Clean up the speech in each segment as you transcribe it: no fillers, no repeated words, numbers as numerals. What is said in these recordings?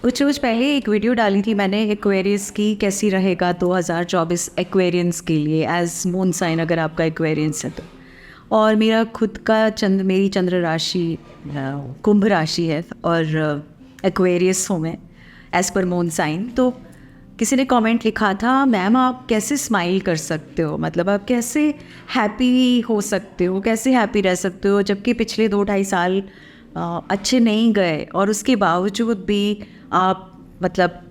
कुछ रोज़ पहले एक वीडियो डाली थी मैंने एक्वेरियस की, कैसी रहेगा 2024 एक्वेरियंस के लिए एज मून साइन अगर आपका एक्वेरियंस है तो। और मेरा खुद का मेरी चंद्र राशि कुंभ राशि है और एक्वेरियस हूँ मैं एज़ पर मून साइन। तो किसी ने कमेंट लिखा था, मैम आप कैसे स्माइल कर सकते हो, मतलब आप कैसे हैप्पी हो सकते हो, कैसे हैप्पी रह सकते हो, जबकि पिछले 2-2.5 साल अच्छे नहीं गए और उसके बावजूद भी आप मतलब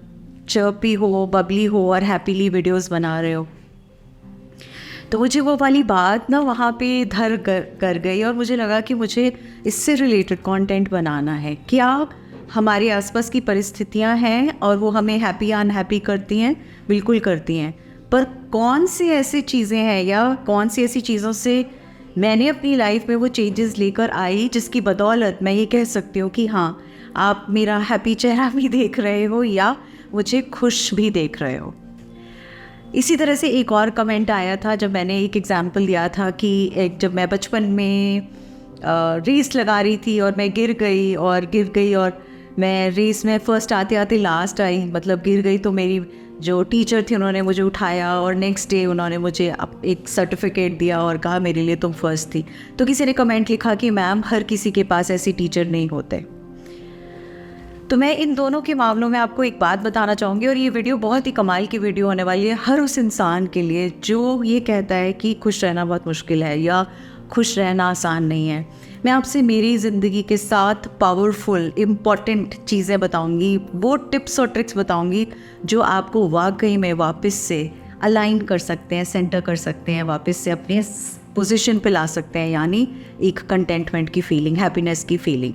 चर्पी हो, बबली हो और हैप्पीली वीडियोस बना रहे हो। तो मुझे वो वाली बात ना वहाँ पे धर कर गई और मुझे लगा कि मुझे इससे रिलेटेड कंटेंट बनाना है। क्या हमारे आसपास की परिस्थितियाँ हैं और वो हमें हैप्पी या अनहैप्पी करती हैं? बिल्कुल करती हैं, पर कौन सी ऐसी चीज़ें हैं या कौन सी ऐसी चीज़ों से मैंने अपनी लाइफ में वो चेंजेस लेकर आई जिसकी बदौलत मैं ये कह सकती हूँ कि हाँ, आप मेरा हैप्पी चेहरा भी देख रहे हो या मुझे खुश भी देख रहे हो। इसी तरह से एक और कमेंट आया था जब मैंने एक एग्जांपल दिया था कि जब मैं बचपन में रेस लगा रही थी और मैं गिर गई और मैं रेस में फ़र्स्ट आते आते लास्ट आई, मतलब गिर गई। तो मेरी जो टीचर थी उन्होंने मुझे उठाया और नेक्स्ट डे उन्होंने मुझे एक सर्टिफिकेट दिया और कहा मेरे लिए तुम फर्स्ट थी। तो किसी ने कमेंट लिखा कि मैम हर किसी के पास ऐसी टीचर नहीं होते। तो मैं इन दोनों के मामलों में आपको एक बात बताना चाहूँगी और ये वीडियो बहुत ही कमाल की वीडियो होने वाली है हर उस इंसान के लिए जो ये कहता है कि खुश रहना बहुत मुश्किल है या खुश रहना आसान नहीं है। मैं आपसे मेरी ज़िंदगी के साथ पावरफुल इम्पॉर्टेंट चीज़ें बताऊँगी, वो टिप्स और ट्रिक्स बताऊँगी जो आपको वाकई में वापस से अलाइन कर सकते हैं, सेंटर कर सकते हैं, वापस से अपने पोजीशन पे ला सकते हैं, यानी एक कंटेंटमेंट की फीलिंग, हैप्पीनेस की feeling.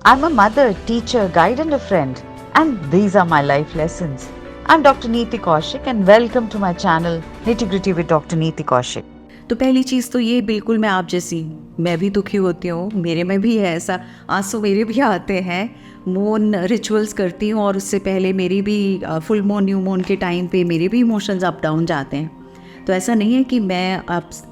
I'm a mother, teacher, guide and a friend, and these are my life lessons. I'm Dr. Neeti Kaushik and welcome to my channel Nitty Gritty with Dr. Neeti Kaushik. तो पहली चीज़ तो ये, बिल्कुल मैं आप जैसी, मैं भी दुखी होती हूँ, मेरे में भी है ऐसा, आंसू मेरे भी आते हैं। मून रिचुअल्स करती हूँ और उससे पहले मेरी भी फुल मून, न्यू मून के टाइम पे मेरे भी इमोशंस अप डाउन जाते हैं। तो ऐसा नहीं है कि मैं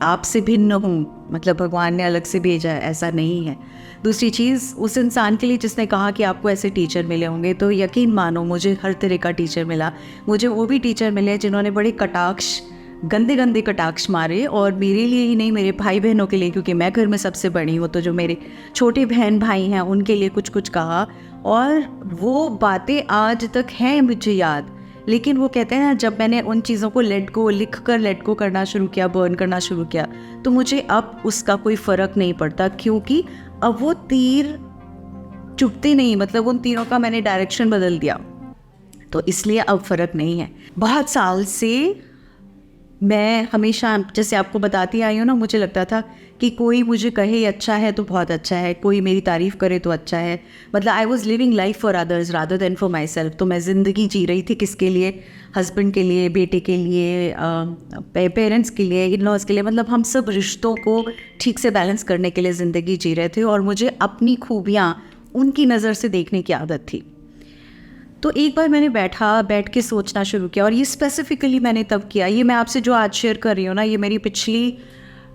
आपसे भिन्न हूँ, मतलब भगवान ने अलग से भेजा है, ऐसा नहीं है। दूसरी चीज़, उस इंसान के लिए जिसने कहा कि आपको ऐसे टीचर मिले होंगे, तो यकीन मानो मुझे हर तरह का टीचर मिला। मुझे वो भी टीचर मिले जिन्होंने बड़े कटाक्ष, गंदे गंदे कटाक्ष मारे, और मेरे लिए ही नहीं, मेरे भाई बहनों के लिए, क्योंकि मैं घर में सबसे बड़ी हूँ, तो जो मेरे छोटे बहन भाई हैं उनके लिए कुछ कुछ कहा। और वो बातें आज तक हैं मुझे याद। लेकिन वो कहते हैं, जब मैंने उन चीज़ों को लेट गो करना शुरू किया, बर्न करना शुरू किया, तो मुझे अब उसका कोई फ़र्क नहीं पड़ता, क्योंकि अब वो तीर चुभते नहीं, मतलब उन तीरों का मैंने डायरेक्शन बदल दिया, तो इसलिए अब फ़र्क नहीं है। बहुत साल से मैं हमेशा, जैसे आपको बताती आई हूँ ना, मुझे लगता था कि कोई मुझे कहे अच्छा है तो बहुत अच्छा है, कोई मेरी तारीफ़ करे तो अच्छा है, मतलब I was living life for others rather than for my self. तो मैं ज़िंदगी जी रही थी किसके लिए? हस्बैंड के लिए, बेटे के लिए, पेरेंट्स के लिए, इन लॉज के लिए, मतलब हम सब रिश्तों को ठीक से बैलेंस करने के लिए ज़िंदगी जी रहे थे, और मुझे अपनी खूबियाँ उनकी नज़र से देखने की आदत थी। तो एक बार मैंने बैठ के सोचना शुरू किया, और ये स्पेसिफिकली मैंने तब किया। ये मैं आपसे जो आज शेयर कर रही हूँ ना, ये मेरी पिछली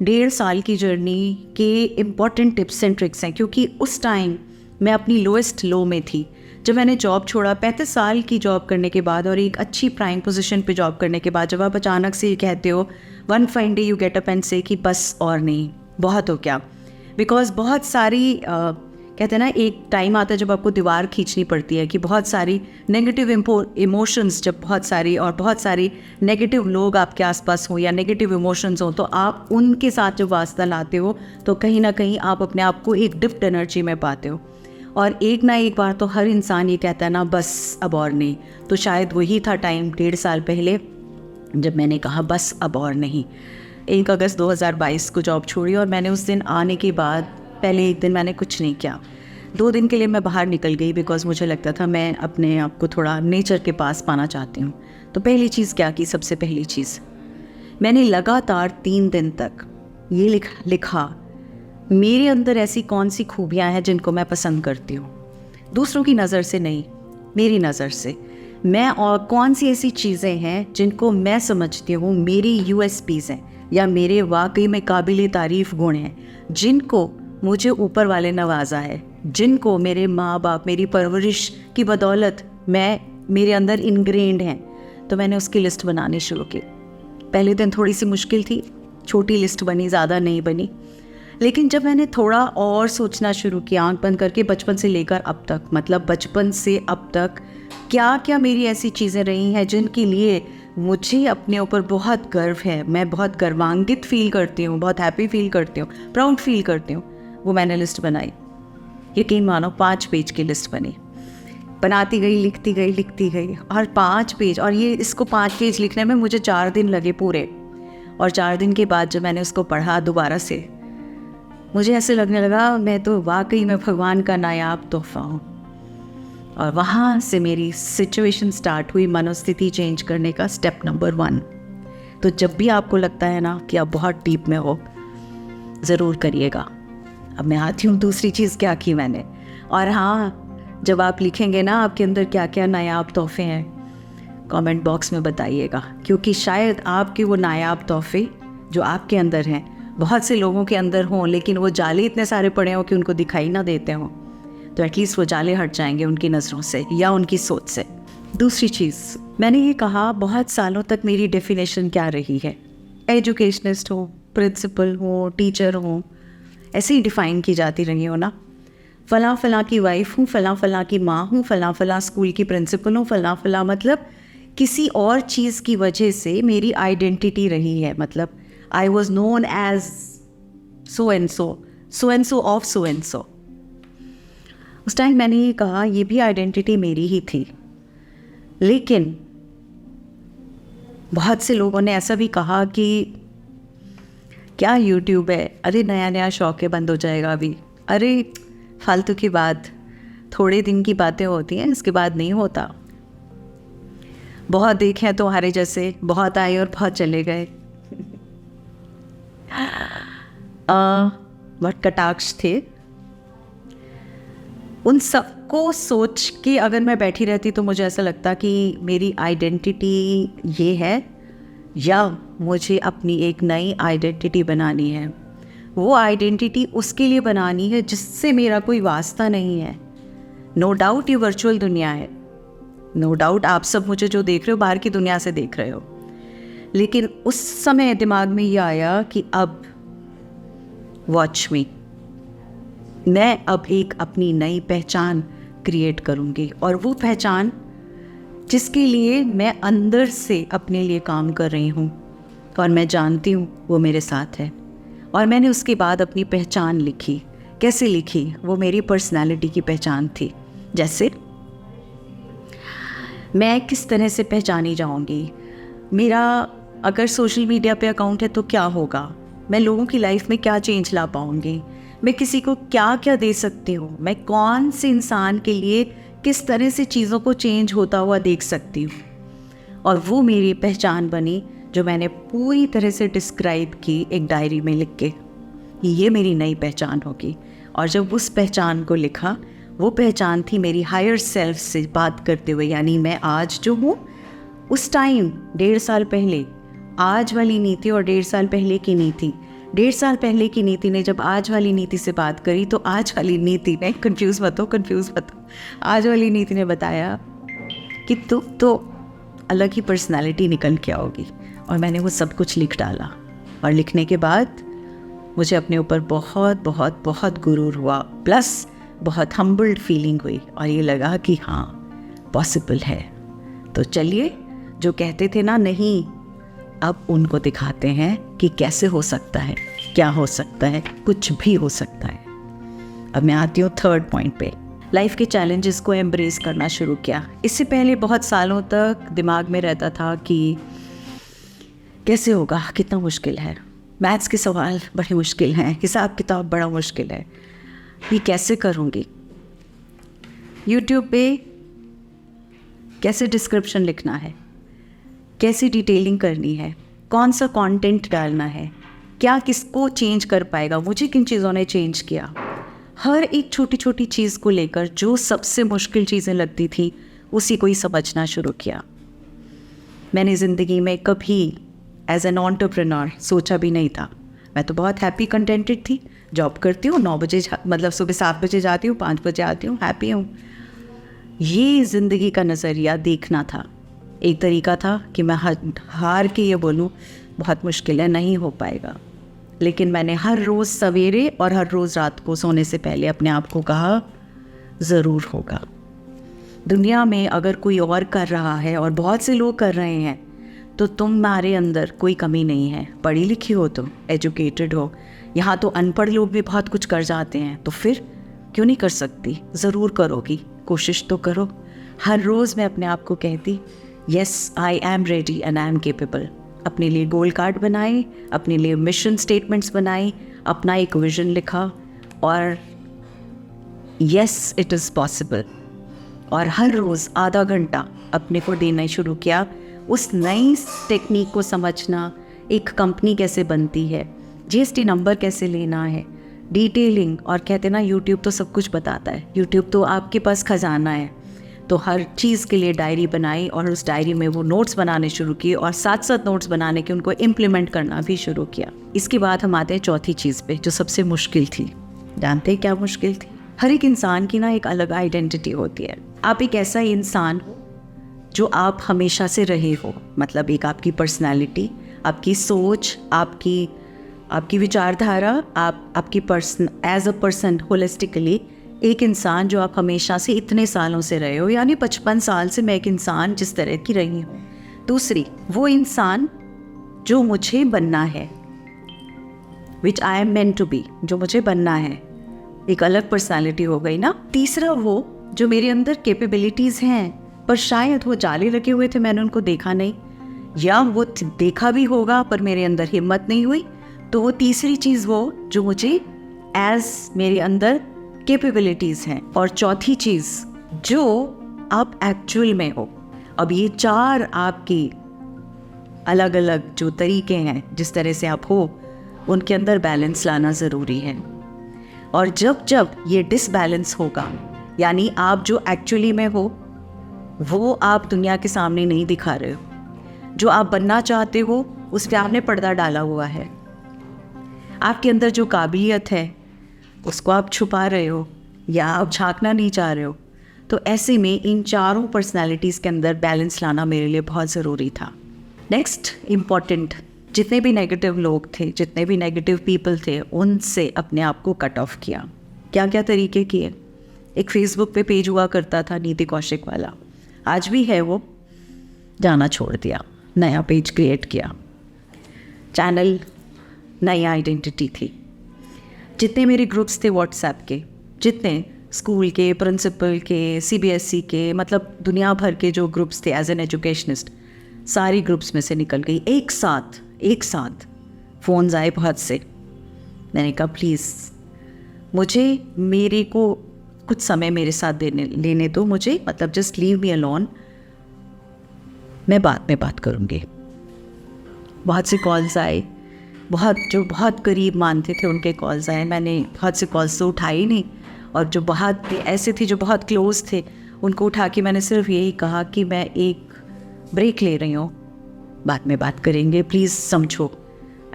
1.5 साल की जर्नी के इम्पॉर्टेंट टिप्स एंड ट्रिक्स हैं, क्योंकि उस टाइम मैं अपनी लोएस्ट लो में थी। जब मैंने जॉब छोड़ा 35 साल की जॉब करने के बाद और एक अच्छी प्राइम पोजीशन पे जॉब करने के बाद, जब आप अचानक से ये कहते हो, one fine day you get up and से कि बस और नहीं, बहुत हो क्या। बिकॉज बहुत सारी कहते हैं ना, एक टाइम आता है जब आपको दीवार खींचनी पड़ती है, कि बहुत सारी नेगेटिव इमोशंस, जब बहुत सारी नेगेटिव लोग आपके आसपास हों या नेगेटिव इमोशंस हों, तो आप उनके साथ जब वास्ता लाते हो, तो कहीं ना कहीं आप अपने आप को एक डिप्ट एनर्जी में पाते हो। और एक ना एक बार तो हर इंसान ये कहता है ना, बस अब और नहीं। तो शायद वही था टाइम 1.5 साल पहले जब मैंने कहा बस अब और नहीं। 1 अगस्त 2022 को जॉब छोड़ी, और मैंने उस दिन आने के बाद पहले एक दिन मैंने कुछ नहीं किया। 2 दिन के लिए मैं बाहर निकल गई, बिकॉज़ मुझे लगता था मैं अपने आप को थोड़ा नेचर के पास पाना चाहती हूँ। तो पहली चीज़ क्या की? सबसे पहली चीज़, मैंने लगातार 3 दिन तक ये लिखा मेरे अंदर ऐसी कौन सी खूबियाँ हैं जिनको मैं पसंद करती हूँ, दूसरों की नज़र से नहीं, मेरी नज़र से। मैं, और कौन सी ऐसी चीज़ें हैं जिनको मैं समझती हूँ मेरी USPs हैं या मेरे वाकई में काबिल तारीफ़ गुण हैं, जिनको मुझे ऊपर वाले नवाजा है, जिनको मेरे माँ बाप, मेरी परवरिश की बदौलत मेरे अंदर इनग्रेन्ड हैं, तो मैंने उसकी लिस्ट बनानी शुरू की। पहले दिन थोड़ी सी मुश्किल थी, छोटी लिस्ट बनी, ज़्यादा नहीं बनी। लेकिन जब मैंने थोड़ा और सोचना शुरू किया, आंख बंद करके, बचपन से लेकर अब तक, मतलब बचपन से अब तक क्या क्या मेरी ऐसी चीज़ें रही हैं जिनके लिए मुझे अपने ऊपर बहुत गर्व है, मैं बहुत गर्वान्वित फील करती हूँ, बहुत हैप्पी फील करती हूँ, प्राउड फील करती हूँ, वो मैंने लिस्ट बनाई। यकीन मानो 5 पेज की लिस्ट बनी। बनाती गई, लिखती गई और 5 पेज, और ये इसको 5 पेज लिखने में मुझे 4 दिन लगे पूरे। और 4 दिन के बाद जब मैंने उसको पढ़ा दोबारा से, मुझे ऐसे लगने लगा मैं तो वाकई में भगवान का नायाब तोहफा हूँ। और वहाँ से मेरी सिचुएशन स्टार्ट हुई, मनोस्थिति चेंज करने का स्टेप नंबर 1। तो जब भी आपको लगता है ना कि आप बहुत डीप में हो, ज़रूर करिएगा। अब मैं आती हूँ दूसरी चीज़ क्या की मैंने। और हाँ, जब आप लिखेंगे ना आपके अंदर क्या क्या नायाब तोहफे हैं, कमेंट बॉक्स में बताइएगा, क्योंकि शायद आपके वो नायाब तोहफे जो आपके अंदर हैं बहुत से लोगों के अंदर हों, लेकिन वो जाले इतने सारे पड़े हों कि उनको दिखाई ना देते हों, तो एटलीस्ट वो जाले हट जाएंगे उनकी नज़रों से या उनकी सोच से। दूसरी चीज़, मैंने ये कहा बहुत सालों तक मेरी डेफिनेशन क्या रही है, एजुकेशनिस्ट हो, प्रिंसिपल हो, टीचर हो, ऐसे ही डिफ़ाइन की जाती रही हो ना। फ़लाँ फ़लाँ की वाइफ हूँ, फ़लाँ फ़लाँ की माँ हूँ, फ़लाँ फ़लाँ स्कूल की प्रिंसिपल हूँ, फ़लाँ फ़लाँ, मतलब किसी और चीज़ की वजह से मेरी आइडेंटिटी रही है। मतलब I was known as so and so of so and so. उस टाइम मैंने ये कहा ये भी आइडेंटिटी मेरी ही थी। लेकिन बहुत से लोगों ने ऐसा भी कहा कि क्या यूट्यूब है, अरे नया नया शौक है, बंद हो जाएगा अभी, अरे फालतू की बात, थोड़े दिन की बातें होती हैं, इसके बाद नहीं होता। बहुत देखे हैं तुम्हारे जैसे, बहुत आए और बहुत चले गए। बहुत कटाक्ष थे। उन सबको सोच के अगर मैं बैठी रहती तो मुझे ऐसा लगता कि मेरी आइडेंटिटी ये है, या मुझे अपनी एक नई आइडेंटिटी बनानी है। वो आइडेंटिटी उसके लिए बनानी है जिससे मेरा कोई वास्ता नहीं है। नो डाउट ये वर्चुअल दुनिया है, नो डाउट आप सब मुझे जो देख रहे हो बाहर की दुनिया से देख रहे हो, लेकिन उस समय दिमाग में ये आया कि अब वॉच मी, मैं अब एक अपनी नई पहचान क्रिएट करूँगी, और वो पहचान जिसके लिए मैं अंदर से अपने लिए काम कर रही हूँ और मैं जानती हूँ वो मेरे साथ है। और मैंने उसके बाद अपनी पहचान लिखी। कैसे लिखी? वो मेरी पर्सनालिटी की पहचान थी। जैसे मैं किस तरह से पहचानी जाऊँगी, मेरा अगर सोशल मीडिया पे अकाउंट है तो क्या होगा, मैं लोगों की लाइफ में क्या चेंज ला पाऊँगी, मैं किसी को क्या क्या दे सकती हूँ, मैं कौन से इंसान के लिए किस तरह से चीज़ों को चेंज होता हुआ देख सकती हूँ। और वो मेरी पहचान बनी जो मैंने पूरी तरह से डिस्क्राइब की एक डायरी में लिख के, ये मेरी नई पहचान होगी। और जब उस पहचान को लिखा, वो पहचान थी मेरी हायर सेल्फ से बात करते हुए, यानी मैं आज जो हूँ उस टाइम 1.5 साल पहले आज वाली नीति और 1.5 साल पहले की नीति, 1.5 साल पहले की नीति ने जब आज वाली नीति से बात करी तो आज वाली नीति ने, कंफ्यूज मत हो, आज वाली नीति ने बताया कि तुम तो अलग ही पर्सनालिटी निकल के आओगी। और मैंने वो सब कुछ लिख डाला, और लिखने के बाद मुझे अपने ऊपर बहुत बहुत बहुत गुरूर हुआ, प्लस बहुत हम्बल्ड फीलिंग हुई, और ये लगा कि हाँ पॉसिबल है। तो चलिए, जो कहते थे ना नहीं, अब उनको दिखाते हैं कि कैसे हो सकता है, क्या हो सकता है, कुछ भी हो सकता है। अब मैं आती हूँ 3rd पॉइंट पे, लाइफ के चैलेंजेस को एम्ब्रेस करना शुरू किया। इससे पहले बहुत सालों तक दिमाग में रहता था कि कैसे होगा, कितना मुश्किल है, मैथ्स के सवाल बड़े मुश्किल हैं, हिसाब किताब बड़ा मुश्किल है, ये कैसे करूँगी, यूट्यूब पे कैसे डिस्क्रिप्शन लिखना है, कैसी डिटेलिंग करनी है, कौन सा कंटेंट डालना है, क्या किसको चेंज कर पाएगा। मुझे किन चीज़ों ने चेंज किया, हर एक छोटी छोटी चीज़ को लेकर जो सबसे मुश्किल चीज़ें लगती थी उसी को ही समझना शुरू किया। मैंने ज़िंदगी में कभी एज एन एंटरप्रेन्योर सोचा भी नहीं था, मैं तो बहुत हैप्पी कंटेंटेड थी, जॉब करती हूँ, 9 बजे मतलब सुबह 7 बजे जाती हूँ, 5 बजे आती हूँ, हैप्पी हूँ। ये ज़िंदगी का नज़रिया देखना था। एक तरीका था कि मैं हार के ये बोलूँ बहुत मुश्किल है, नहीं हो पाएगा, लेकिन मैंने हर रोज़ सवेरे और हर रोज़ रात को सोने से पहले अपने आप को कहा ज़रूर होगा। दुनिया में अगर कोई और कर रहा है और बहुत से लोग कर रहे हैं तो तुम्हारे अंदर कोई कमी नहीं है। पढ़ी लिखी हो तुम, एजुकेटेड हो, यहाँ तो अनपढ़ लोग भी बहुत कुछ कर जाते हैं, तो फिर क्यों नहीं कर सकती? ज़रूर करोगी, कोशिश तो करो। हर रोज़ मैं अपने आप को कहती yes I am ready and I am capable. अपने लिए गोल कार्ड बनाए, अपने लिए मिशन स्टेटमेंट्स बनाए, अपना एक विजन लिखा और येस इट इज़ पॉसिबल। और हर रोज़ आधा घंटा अपने को देना शुरू किया उस नई टेक्निक को समझना, एक कंपनी कैसे बनती है, जीएसटी नंबर कैसे लेना है, डिटेलिंग। और कहते ना यूट्यूब तो सब कुछ बताता है, यूट्यूब तो आपके पास खजाना है। तो हर चीज़ के लिए डायरी बनाई और उस डायरी में वो नोट्स बनाने शुरू किए और साथ साथ नोट्स बनाने के उनको इम्प्लीमेंट करना भी शुरू किया। इसके बाद हम आते हैं चौथी चीज़ पे, जो सबसे मुश्किल थी। जानते हैं क्या मुश्किल थी? हर एक इंसान की ना एक अलग आइडेंटिटी होती है। आप एक ऐसा इंसान हो जो आप हमेशा से रहे हो, मतलब एक आपकी पर्सनालिटी, आपकी सोच, आपकी विचारधारा, आपकी person as a person holistically एक इंसान जो आप हमेशा से इतने सालों से रहे हो, यानी 55 साल से मैं एक इंसान जिस तरह की रही हूँ। दूसरी, वो इंसान जो मुझे बनना है, which I am meant to be, जो मुझे बनना है, एक अलग पर्सनालिटी हो गई ना। तीसरा, वो जो मेरे अंदर कैपेबिलिटीज़ हैं पर शायद वो जाले लगे हुए थे, मैंने उनको देखा नहीं, या वो देखा भी होगा पर मेरे अंदर हिम्मत नहीं हुई, तो वो तीसरी चीज़ वो जो मुझे एज मेरे अंदर कैपेबिलिटीज़ हैं। और चौथी चीज़ जो आप एक्चुअल में हो। अब ये 4 आपकी अलग अलग जो तरीके हैं, जिस तरह से आप हो, उनके अंदर बैलेंस लाना ज़रूरी है। और जब जब ये डिसबैलेंस होगा, यानी आप जो एक्चुअली में हो वो आप दुनिया के सामने नहीं दिखा रहे हो, जो आप बनना चाहते हो उस पर आपने पर्दा डाला हुआ है, आपके अंदर जो काबिलियत है उसको आप छुपा रहे हो या आप झांकना नहीं चाह रहे हो, तो ऐसे में इन चारों पर्सनालिटीज़ के अंदर बैलेंस लाना मेरे लिए बहुत ज़रूरी था। नेक्स्ट इम्पॉर्टेंट, जितने भी नेगेटिव लोग थे, जितने भी नेगेटिव पीपल थे, उनसे अपने आप को कट ऑफ किया। क्या क्या तरीके किए? एक फेसबुक पे पेज हुआ करता था नीति कौशिक वाला, आज भी है वो, जाना छोड़ दिया, नया पेज क्रिएट किया, चैनल, नई आइडेंटिटी थी। जितने मेरे ग्रुप्स थे व्हाट्सएप के, जितने स्कूल के, प्रिंसिपल के, सीबीएसई के, मतलब दुनिया भर के जो ग्रुप्स थे एज एन एजुकेशनिस्ट, सारी ग्रुप्स में से निकल गई एक साथ। फ़ोन्स आए बहुत से, मैंने कहा प्लीज़ मेरे को कुछ समय मेरे साथ लेने दो मुझे, मतलब जस्ट लीव मी अलोन, मैं बाद में बात करूँगी। बहुत से कॉल्स आए, जो बहुत करीब मानते थे उनके कॉल्स आए, मैंने बहुत से कॉल्स तो उठाई नहीं, और जो बहुत ऐसे थे जो बहुत क्लोज थे उनको उठा के मैंने सिर्फ यही कहा कि मैं एक ब्रेक ले रही हूँ, बाद में बात करेंगे, प्लीज़ समझो।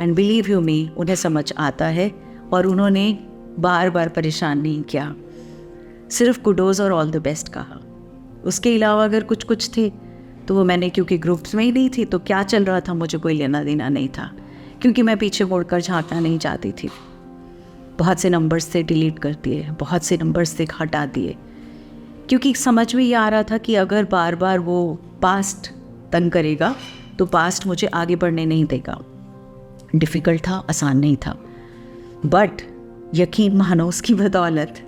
एंड बिलीव यू मी, उन्हें समझ आता है और उन्होंने बार बार परेशान नहीं किया, सिर्फ कुडोज़ और ऑल द बेस्ट कहा। उसके अलावा अगर कुछ थे तो वो मैंने, क्योंकि ग्रुप्स में ही नहीं थी तो क्या चल रहा था मुझे कोई लेना देना नहीं था, क्योंकि मैं पीछे मुड़कर झांकना नहीं चाहती थी। बहुत से नंबर्स थे डिलीट कर दिए, बहुत से नंबर्स थे हटा दिए, क्योंकि समझ में ये आ रहा था कि अगर बार बार वो पास्ट तंग करेगा तो पास्ट मुझे आगे बढ़ने नहीं देगा। डिफ़िकल्ट था, आसान नहीं था, बट यकीन मानो उसकी बदौलत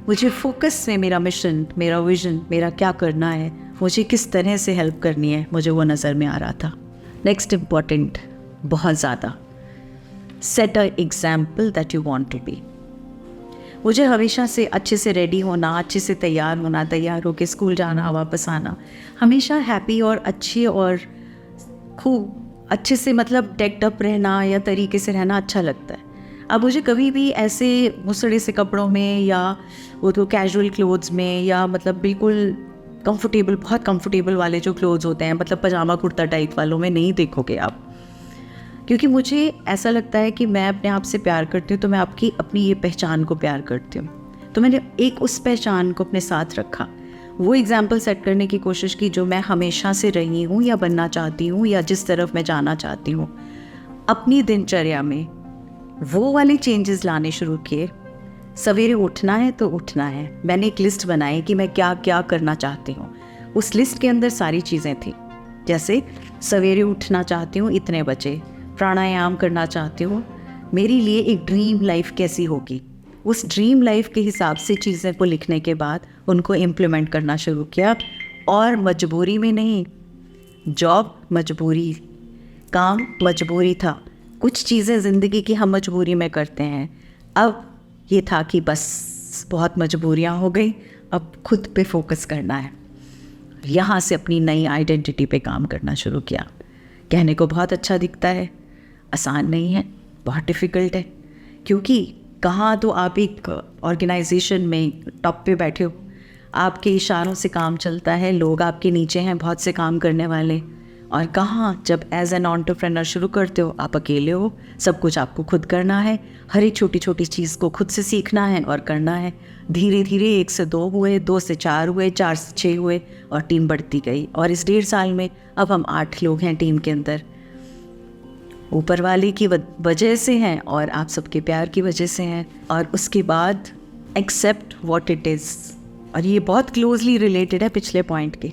मुझे फोकस में मेरा मिशन, मेरा विजन, मेरा क्या करना है, मुझे किस तरह से हेल्प करनी है, मुझे वो नज़र में आ रहा था। नेक्स्ट इम्पॉर्टेंट, बहुत ज़्यादा, set a example that you want to be. मुझे हमेशा से अच्छे से रेडी होना, अच्छे से तैयार होना, तैयार होकर स्कूल जाना, वापस आना, हमेशा हैप्पी और अच्छे और खूब अच्छे से, मतलब डेक्ड अप रहना या तरीके से रहना अच्छा लगता है। अब मुझे कभी भी ऐसे मुसड़े से कपड़ों में या वो तो कैजुअल क्लोथ्स में, या मतलब बिल्कुल कंफर्टेबल, बहुत कंफर्टेबल वाले जो क्लोथ्स होते हैं, मतलब पजामा कुर्ता टाइप वालों में नहीं देखोगे आप। क्योंकि मुझे ऐसा लगता है कि मैं अपने आप से प्यार करती हूँ तो मैं आपकी अपनी ये पहचान को प्यार करती हूँ। तो मैंने एक उस पहचान को अपने साथ रखा, वो एग्जाम्पल सेट करने की कोशिश की जो मैं हमेशा से रही हूँ या बनना चाहती हूँ या जिस तरफ मैं जाना चाहती हूँ। अपनी दिनचर्या में वो वाले चेंजेस लाने शुरू किए। सवेरे उठना है तो उठना है। मैंने एक लिस्ट बनाई कि मैं क्या क्या करना चाहती हूँ। उस लिस्ट के अंदर सारी चीज़ें थी, जैसे सवेरे उठना चाहती हूँ इतने बजे, प्राणायाम करना चाहती हूँ, मेरे लिए एक ड्रीम लाइफ कैसी होगी। उस ड्रीम लाइफ के हिसाब से चीज़ें को लिखने के बाद उनको इम्प्लीमेंट करना शुरू किया। और मजबूरी में नहीं, जॉब मजबूरी, काम मजबूरी था, कुछ चीज़ें ज़िंदगी की हम मजबूरी में करते हैं। अब ये था कि बस बहुत मजबूरियाँ हो गई, अब खुद पे फोकस करना है। यहाँ से अपनी नई आइडेंटिटी पे काम करना शुरू किया। कहने को बहुत अच्छा दिखता है, आसान नहीं है, बहुत डिफ़िकल्ट है। क्योंकि कहाँ तो आप एक ऑर्गेनाइजेशन में टॉप पे बैठे हो, आपके इशारों से काम चलता है, लोग आपके नीचे हैं बहुत से काम करने वाले, और कहाँ जब एज एन एंटरप्रेन्योर शुरू करते हो आप अकेले हो, सब कुछ आपको खुद करना है, हर एक छोटी छोटी चीज़ को खुद से सीखना है और करना है। धीरे धीरे 1 से 2 हुए, 2 से 4 हुए, 4 से 6 हुए और टीम बढ़ती गई। और इस 1.5 साल में अब हम 8 लोग हैं टीम के अंदर। ऊपर वाले की वजह से हैं और आप सबके प्यार की वजह से हैं। और उसके बाद एक्सेप्ट व्हाट इट इज़, और ये बहुत क्लोजली रिलेटेड है पिछले पॉइंट के।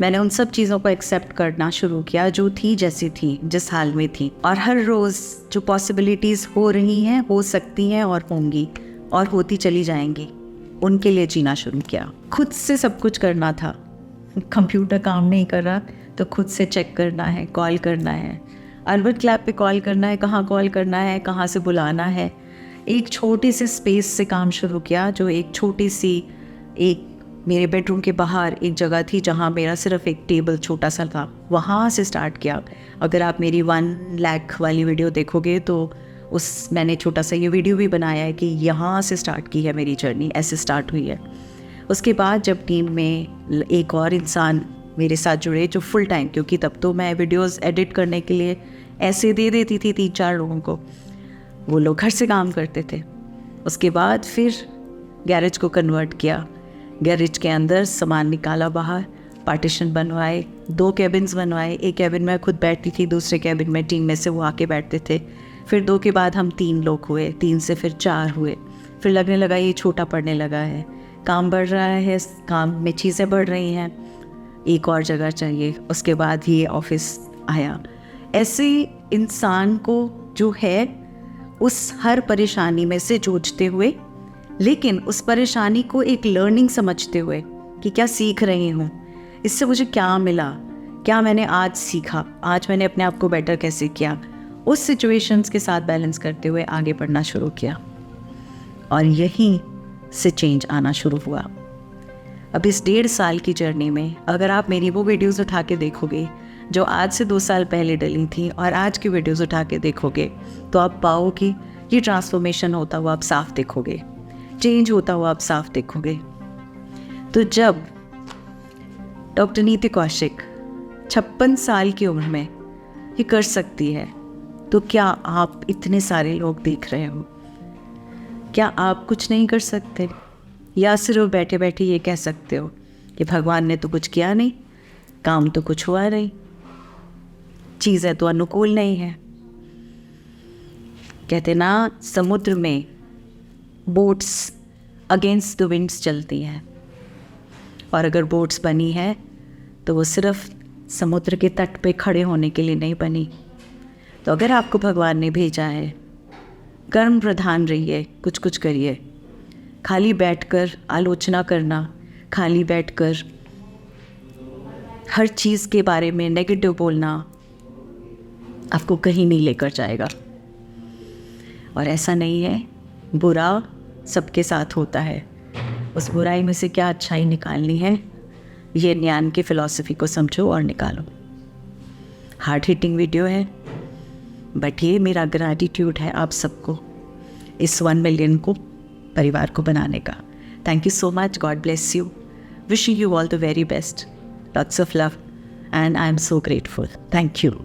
मैंने उन सब चीज़ों को एक्सेप्ट करना शुरू किया जो थी, जैसी थी, जिस हाल में थी। और हर रोज़ जो पॉसिबिलिटीज़ हो रही हैं, हो सकती हैं और होंगी और होती चली जाएंगी, उनके लिए जीना शुरू किया। खुद से सब कुछ करना था, कंप्यूटर काम नहीं कर रहा तो खुद से चेक करना है, कॉल करना है, अर्बन क्लैब पे कॉल करना है, कहाँ कॉल करना है, कहाँ से बुलाना है। एक छोटे से स्पेस से काम शुरू किया, जो एक छोटी सी, एक मेरे बेडरूम के बाहर एक जगह थी जहाँ मेरा सिर्फ एक टेबल छोटा सा था, वहाँ से स्टार्ट किया। अगर आप मेरी 1 लाख वाली वीडियो देखोगे तो मैंने छोटा सा ये वीडियो भी बनाया है कि यहाँ से स्टार्ट की है मेरी जर्नी, ऐसे स्टार्ट हुई है। उसके बाद जब टीम में एक और इंसान मेरे साथ जुड़े जो फुल टाइम, क्योंकि तब तो मैं वीडियोस एडिट करने के लिए ऐसे दे देती थी 3-4 लोगों को, वो लोग घर से काम करते थे। उसके बाद फिर गैरेज को कन्वर्ट किया, गैरेज के अंदर सामान निकाला बाहर, पार्टीशन बनवाए, 2 कैबिन्स बनवाए। एक कैबिन में खुद बैठती थी, दूसरे कैबिन में टीम में से वो आके बैठते थे। फिर 2 के बाद हम 3 लोग हुए, 3 से फिर 4 हुए। फिर लगने लगा ये छोटा पड़ने लगा है, काम बढ़ रहा है, काम में चीज़ें बढ़ रही हैं, एक और जगह चाहिए। उसके बाद ये ऑफिस आया। ऐसे इंसान को जो है उस हर परेशानी में से जूझते हुए, लेकिन उस परेशानी को एक लर्निंग समझते हुए कि क्या सीख रही हूँ, इससे मुझे क्या मिला, क्या मैंने आज सीखा, आज मैंने अपने आप को बेटर कैसे किया, उस सिचुएशंस के साथ बैलेंस करते हुए आगे बढ़ना शुरू किया। और यहीं से चेंज आना शुरू हुआ। अब इस 1.5 साल की जर्नी में अगर आप मेरी वो वीडियोज़ उठा के देखोगे जो आज से 2 साल पहले डली थी और आज की वीडियोज़ उठा के देखोगे, तो आप पाओगे ये ट्रांसफॉर्मेशन होता हुआ आप साफ देखोगे, चेंज होता हुआ आप साफ देखोगे। तो जब डॉक्टर नीति कौशिक 56 साल की उम्र में ये कर सकती है, तो क्या आप इतने सारे लोग देख रहे हो, क्या आप कुछ नहीं कर सकते? या सिर्फ बैठे बैठे ये कह सकते हो कि भगवान ने तो कुछ किया नहीं, काम तो कुछ हुआ नहीं, चीज़ें तो अनुकूल नहीं है। कहते ना, समुद्र में बोट्स अगेंस्ट द विंड्स चलती हैं, और अगर बोट्स बनी है तो वो सिर्फ समुद्र के तट पे खड़े होने के लिए नहीं बनी। तो अगर आपको भगवान ने भेजा है, कर्म प्रधान रहिए, कुछ कुछ करिए। खाली बैठकर आलोचना करना, खाली बैठकर हर चीज़ के बारे में नेगेटिव बोलना आपको कहीं नहीं लेकर जाएगा। और ऐसा नहीं है, बुरा सबके साथ होता है, उस बुराई में से क्या अच्छाई निकालनी है, ये ज्ञान की फ़िलॉसफी को समझो और निकालो। हार्ड हिटिंग वीडियो है, बट ये मेरा ग्रैटिट्यूड है आप सबको, इस 1 मिलियन को परिवार को बनाने का। Thank you so much, God bless you, wishing you all the very best, lots of love, and I am so grateful. Thank you.